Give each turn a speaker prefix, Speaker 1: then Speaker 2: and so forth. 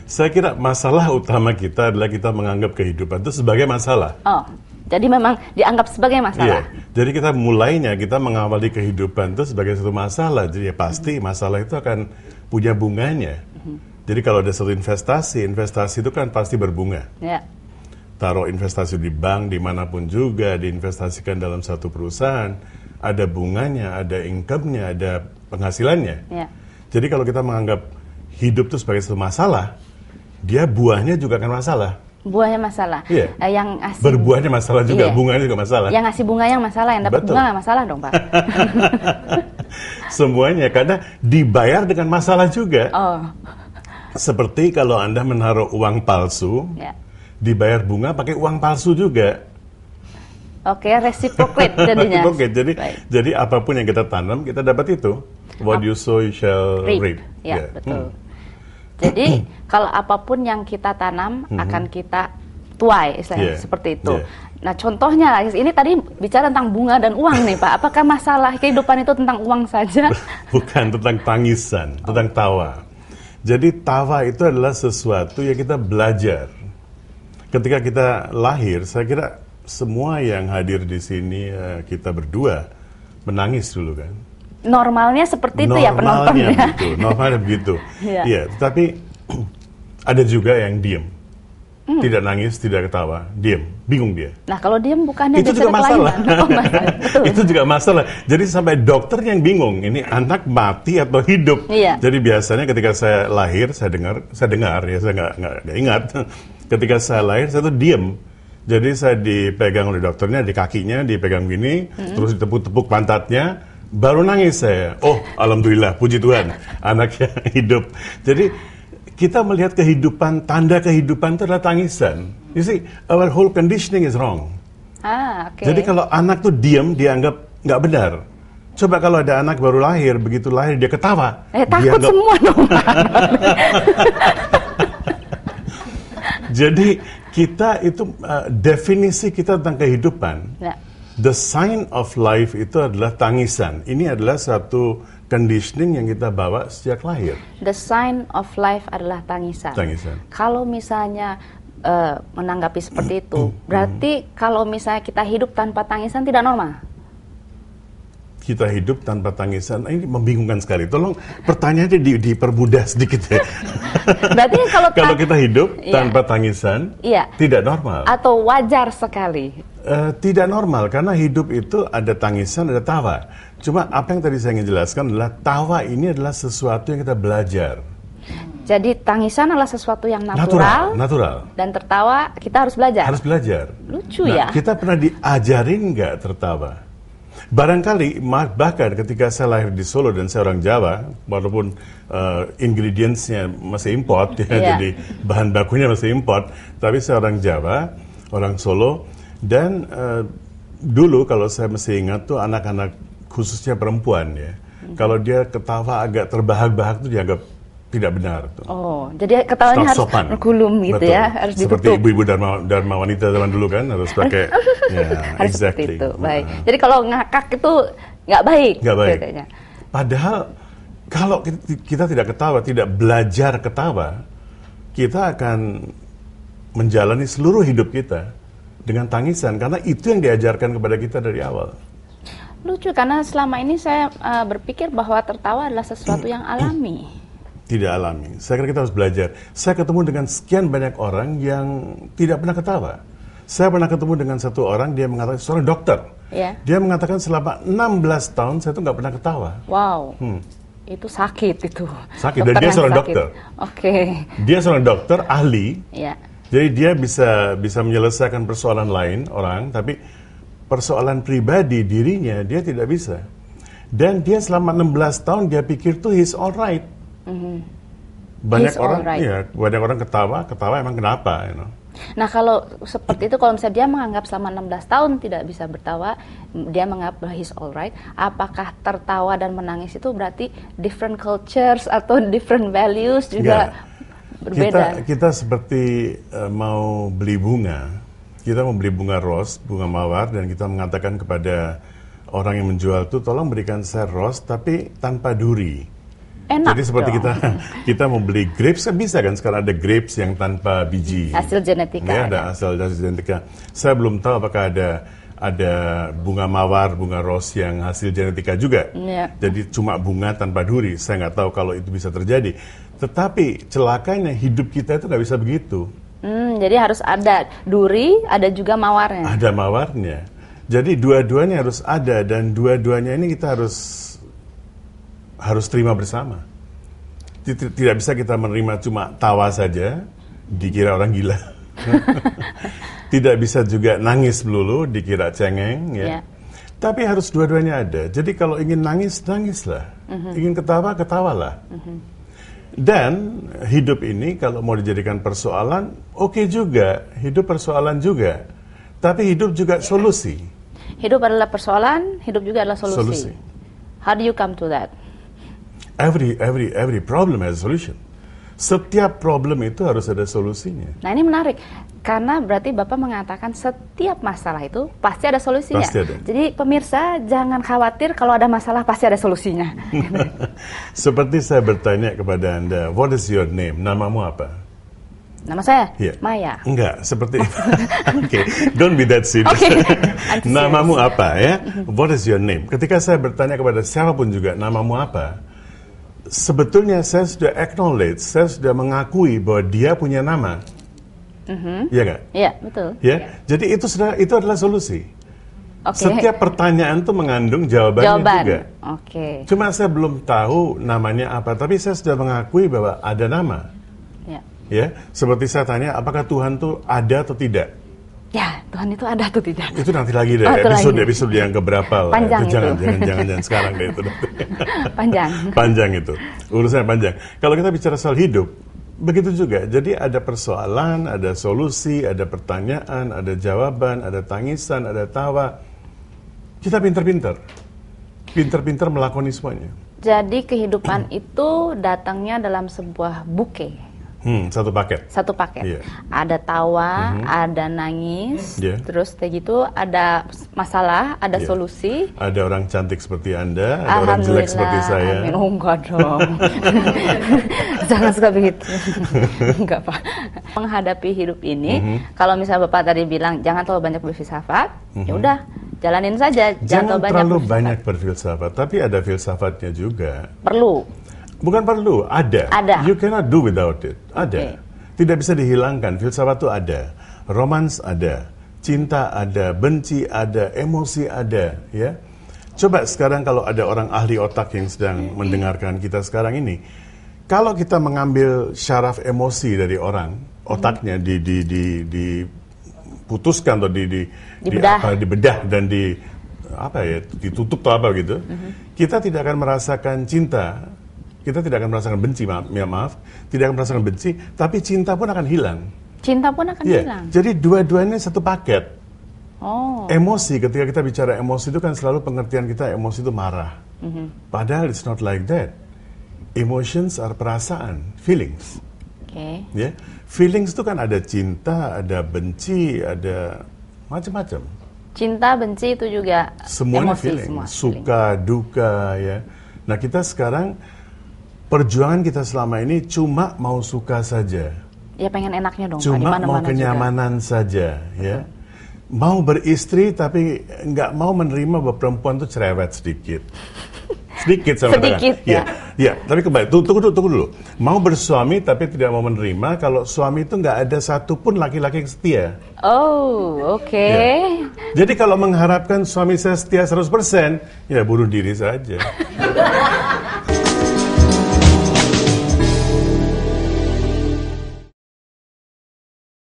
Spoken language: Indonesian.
Speaker 1: Saya kira masalah utama kita adalah kita menganggap kehidupan itu sebagai masalah.
Speaker 2: Oh, jadi memang dianggap sebagai masalah.
Speaker 1: Iya. Jadi kita mulainya kita mengawali kehidupan itu sebagai satu masalah. Jadi ya pasti masalah itu akan punya bunganya. Jadi kalau ada satu investasi itu kan pasti berbunga.
Speaker 2: Ya.
Speaker 1: Taruh investasi di bank dimanapun juga, diinvestasikan dalam satu perusahaan, ada bunganya, ada income-nya, ada penghasilannya.
Speaker 2: Ya.
Speaker 1: Jadi kalau kita menganggap hidup itu sebagai satu masalah, dia buahnya juga akan masalah.
Speaker 2: Buahnya masalah.
Speaker 1: Iya.
Speaker 2: Yang ngasih
Speaker 1: Berbuahnya masalah juga,
Speaker 2: iya.
Speaker 1: Bunganya juga masalah.
Speaker 2: Yang ngasih bunga yang masalah, yang dapat
Speaker 1: Betul.
Speaker 2: bunga nggak masalah dong, Pak.
Speaker 1: Semuanya, karena dibayar dengan masalah juga.
Speaker 2: Oh.
Speaker 1: Seperti kalau Anda menaruh uang palsu,
Speaker 2: Ya.
Speaker 1: dibayar bunga pakai uang palsu juga.
Speaker 2: Oke, reciprocate jadinya.
Speaker 1: Reciprocate. Jadi apapun yang kita tanam, kita dapat itu. What you sow, you shall reap.
Speaker 2: Ya, betul. Jadi kalau apapun yang kita tanam akan kita tuai, istilahnya seperti itu. Nah, contohnya ini tadi bicara tentang bunga dan uang nih, Pak. Apakah masalah kehidupan itu tentang uang saja?
Speaker 1: Bukan, tentang tangisan, tentang tawa. Jadi tawa itu adalah sesuatu yang kita belajar. Ketika kita lahir, saya kira semua yang hadir di sini, kita berdua menangis dulu kan.
Speaker 2: Normalnya seperti itu ya penontonnya.
Speaker 1: Normalnya begitu. Iya, tetapi ada juga yang diem. Tidak nangis, tidak ketawa, diem, bingung dia.
Speaker 2: Nah, kalau diem bukannya
Speaker 1: itu juga masalah.
Speaker 2: Betul.
Speaker 1: Itu juga masalah. Jadi sampai dokter yang bingung, ini anak mati atau hidup.
Speaker 2: Iya.
Speaker 1: Jadi biasanya ketika saya lahir, saya dengar ya, saya nggak ingat. Ketika saya lahir, saya tuh diem. Jadi saya dipegang oleh dokternya, di kakinya dipegang gini, terus ditepuk-tepuk pantatnya. Baru nangis saya. Oh, alhamdulillah, puji Tuhan, anaknya hidup. Jadi kita melihat kehidupan, tanda kehidupan itu adalah tangisan. You see, our whole conditioning is wrong. Jadi kalau anak tuh diam, dianggap nggak benar. Coba kalau ada anak baru lahir, begitu lahir dia ketawa.
Speaker 2: Takut dianggap... semua dong.
Speaker 1: Jadi kita itu definisi kita tentang kehidupan. Ya. The sign of life itu adalah tangisan. Ini adalah satu conditioning yang kita bawa sejak lahir.
Speaker 2: The sign of life adalah tangisan. Kalau misalnya menanggapi seperti itu, berarti kalau misalnya kita hidup tanpa tangisan tidak normal?
Speaker 1: Kita hidup tanpa tangisan, ini membingungkan sekali. Tolong pertanyaannya dipermudah sedikit ya.
Speaker 2: Berarti kalau
Speaker 1: kita hidup tanpa tangisan, tidak normal.
Speaker 2: Atau wajar sekali?
Speaker 1: Tidak normal, karena hidup itu ada tangisan, ada tawa. Cuma apa yang tadi saya ingin jelaskan adalah tawa ini adalah sesuatu yang kita belajar.
Speaker 2: Jadi tangisan adalah sesuatu yang natural. Dan tertawa kita harus belajar.
Speaker 1: Harus belajar.
Speaker 2: Lucu ya.
Speaker 1: Kita pernah diajarin nggak tertawa? Barangkali bahkan ketika saya lahir di Solo dan saya orang Jawa, walaupun ingredients-nya masih import, jadi bahan bakunya masih import, tapi saya orang Jawa, orang Solo, dan dulu kalau saya masih ingat tuh anak-anak khususnya perempuan ya, kalau dia ketawa agak terbahak-bahak tuh dianggap tidak benar tuh.
Speaker 2: Oh, jadi ketawanya harus bergulung gitu. Betul. Ya, harus ditutup.
Speaker 1: Seperti ibu-ibu dharma wanita zaman dulu kan, harus pakai
Speaker 2: harus seperti itu. Baik. Jadi kalau ngakak itu nggak baik.
Speaker 1: Nggak baik. Katanya. Padahal kalau kita tidak ketawa, tidak belajar ketawa, kita akan menjalani seluruh hidup kita dengan tangisan, karena itu yang diajarkan kepada kita dari awal.
Speaker 2: Lucu, karena selama ini saya berpikir bahwa tertawa adalah sesuatu yang alami.
Speaker 1: Tidak alami. Saya kira kita harus belajar. Saya ketemu dengan sekian banyak orang yang tidak pernah ketawa. Saya pernah ketemu dengan satu orang, dia mengatakan, seorang dokter. Dia mengatakan selama 16 tahun saya tuh nggak pernah ketawa.
Speaker 2: Wow. Itu sakit itu.
Speaker 1: Sakit, dan dia seorang dokter. Dia seorang dokter, ahli. Jadi dia bisa menyelesaikan persoalan lain orang, tapi persoalan pribadi dirinya dia tidak bisa. Dan dia selama 16 tahun dia pikir tuh he's alright. Banyak orang ketawa emang kenapa?
Speaker 2: Nah, kalau seperti itu, kalau misalnya dia menganggap selama 16 tahun tidak bisa bertawa, dia menganggap he's alright, apakah tertawa dan menangis itu berarti different cultures atau different values juga berbeda?
Speaker 1: Kita seperti mau beli bunga, kita membeli bunga ros, bunga mawar, dan kita mengatakan kepada orang yang menjual itu, tolong berikan saya ros tapi tanpa duri.
Speaker 2: Enak.
Speaker 1: Jadi seperti
Speaker 2: dong.
Speaker 1: kita mau beli grapes, kan bisa kan sekarang ada grapes yang tanpa biji.
Speaker 2: Hasil genetika.
Speaker 1: Ya, ada hasil genetika. Saya belum tahu apakah ada bunga mawar, bunga ros yang hasil genetika juga.
Speaker 2: Ya.
Speaker 1: Jadi cuma bunga tanpa duri. Saya nggak tahu kalau itu bisa terjadi. Tetapi celakanya hidup kita itu nggak bisa begitu.
Speaker 2: Jadi harus ada duri, ada juga mawarnya.
Speaker 1: Ada mawarnya. Jadi dua-duanya harus ada, dan dua-duanya ini kita harus terima bersama. Tidak bisa kita menerima cuma tawa saja, dikira orang gila. Tidak bisa juga nangis melulu, dikira cengeng. Ya. Tapi harus dua-duanya ada. Jadi kalau ingin nangis, nangislah. Ingin ketawa, ketawalah. Dan hidup ini kalau mau dijadikan persoalan, oke juga. Hidup persoalan juga. Tapi hidup juga solusi.
Speaker 2: Hidup adalah persoalan, hidup juga adalah
Speaker 1: Solusi.
Speaker 2: How do you come to that?
Speaker 1: Every problem has a solution. Setiap problem itu harus ada solusinya.
Speaker 2: Nah ini menarik, karena berarti Bapak mengatakan setiap masalah itu pasti ada solusinya.
Speaker 1: Pasti ada.
Speaker 2: Jadi pemirsa jangan khawatir kalau ada masalah pasti ada solusinya.
Speaker 1: Seperti saya bertanya kepada Anda, what is your name? Namamu apa?
Speaker 2: Nama saya
Speaker 1: Yeah.
Speaker 2: Maya.
Speaker 1: Enggak, seperti okay, don't be that serious.
Speaker 2: Okay.
Speaker 1: Namamu apa ya? What is your name? Ketika saya bertanya kepada siapapun juga, namamu apa? Sebetulnya saya sudah acknowledge, saya sudah mengakui bahwa dia punya nama. Iya nggak?
Speaker 2: Iya, betul.
Speaker 1: Ya, jadi itu adalah solusi.
Speaker 2: Oke.
Speaker 1: Setiap pertanyaan itu mengandung jawabannya juga.
Speaker 2: Oke.
Speaker 1: Cuma saya belum tahu namanya apa, tapi saya sudah mengakui bahwa ada nama.
Speaker 2: Ya.
Speaker 1: Ya, seperti saya tanya, apakah Tuhan itu ada atau tidak?
Speaker 2: Ya, Tuhan itu ada atau tidak?
Speaker 1: Itu nanti lagi deh,
Speaker 2: itu
Speaker 1: episode yang keberapa lah.
Speaker 2: Panjang
Speaker 1: itu.
Speaker 2: itu.
Speaker 1: Jangan sekarang deh itu.
Speaker 2: Panjang.
Speaker 1: Panjang itu, urusannya panjang. Kalau kita bicara soal hidup, begitu juga. Jadi ada persoalan, ada solusi, ada pertanyaan, ada jawaban, ada tangisan, ada tawa. Kita pintar-pintar melakoni semuanya.
Speaker 2: Jadi kehidupan itu datangnya dalam sebuah bouquet.
Speaker 1: Satu paket.
Speaker 2: Satu paket.
Speaker 1: Iya.
Speaker 2: Ada tawa, ada nangis,
Speaker 1: Iya.
Speaker 2: terus kayak gitu ada masalah, ada
Speaker 1: Iya.
Speaker 2: solusi.
Speaker 1: Ada orang cantik seperti Anda, ada orang jelek seperti saya.
Speaker 2: Amin. Oh, enggak dong. Jangan suka begitu. Enggak, Pak. Menghadapi hidup ini, kalau misalnya Bapak tadi bilang jangan terlalu banyak berfilsafat, ya udah, jalanin saja.
Speaker 1: Jangan terlalu
Speaker 2: berfilsafat.
Speaker 1: banyak berfilsafat, tapi ada filsafatnya juga.
Speaker 2: Perlu.
Speaker 1: Bukan perlu, ada.
Speaker 2: Ada.
Speaker 1: You cannot do without it. Ada. Tidak bisa dihilangkan. Filsafat itu ada. Romans ada. Cinta ada. Benci ada. Emosi ada. Ya. Coba sekarang kalau ada orang ahli otak yang sedang mendengarkan kita sekarang ini, kalau kita mengambil syaraf emosi dari orang, otaknya diputuskan atau dibedah dan ditutup atau apa gitu, kita tidak akan merasakan cinta. Kita tidak akan merasakan benci, tidak akan merasakan benci, tapi cinta pun akan hilang.
Speaker 2: Cinta pun akan hilang.
Speaker 1: Jadi dua-duanya satu paket.
Speaker 2: Oh.
Speaker 1: Emosi, ketika kita bicara emosi itu kan selalu pengertian kita emosi itu marah. Padahal it's not like that. Emotions are perasaan, feelings.
Speaker 2: Oke.
Speaker 1: Ya, feelings itu kan ada cinta, ada benci, ada macam-macam.
Speaker 2: Cinta, benci itu juga
Speaker 1: Semuanya
Speaker 2: emosi,
Speaker 1: feeling,
Speaker 2: semua
Speaker 1: suka, duka, ya. Nah kita sekarang perjuangan kita selama ini cuma mau suka saja.
Speaker 2: Ya pengen enaknya dong.
Speaker 1: Cuma mau kenyamanan saja, ya. Mau beristri tapi nggak mau menerima bahwa perempuan itu cerewet sedikit. Sedikit sama
Speaker 2: Sedikit,
Speaker 1: ya. Ya, tapi kembali, tunggu dulu. Mau bersuami tapi tidak mau menerima kalau suami itu nggak ada satupun laki-laki yang setia.
Speaker 2: Oh, oke.
Speaker 1: Ya. Jadi kalau mengharapkan suami saya setia 100%, ya bunuh diri saja.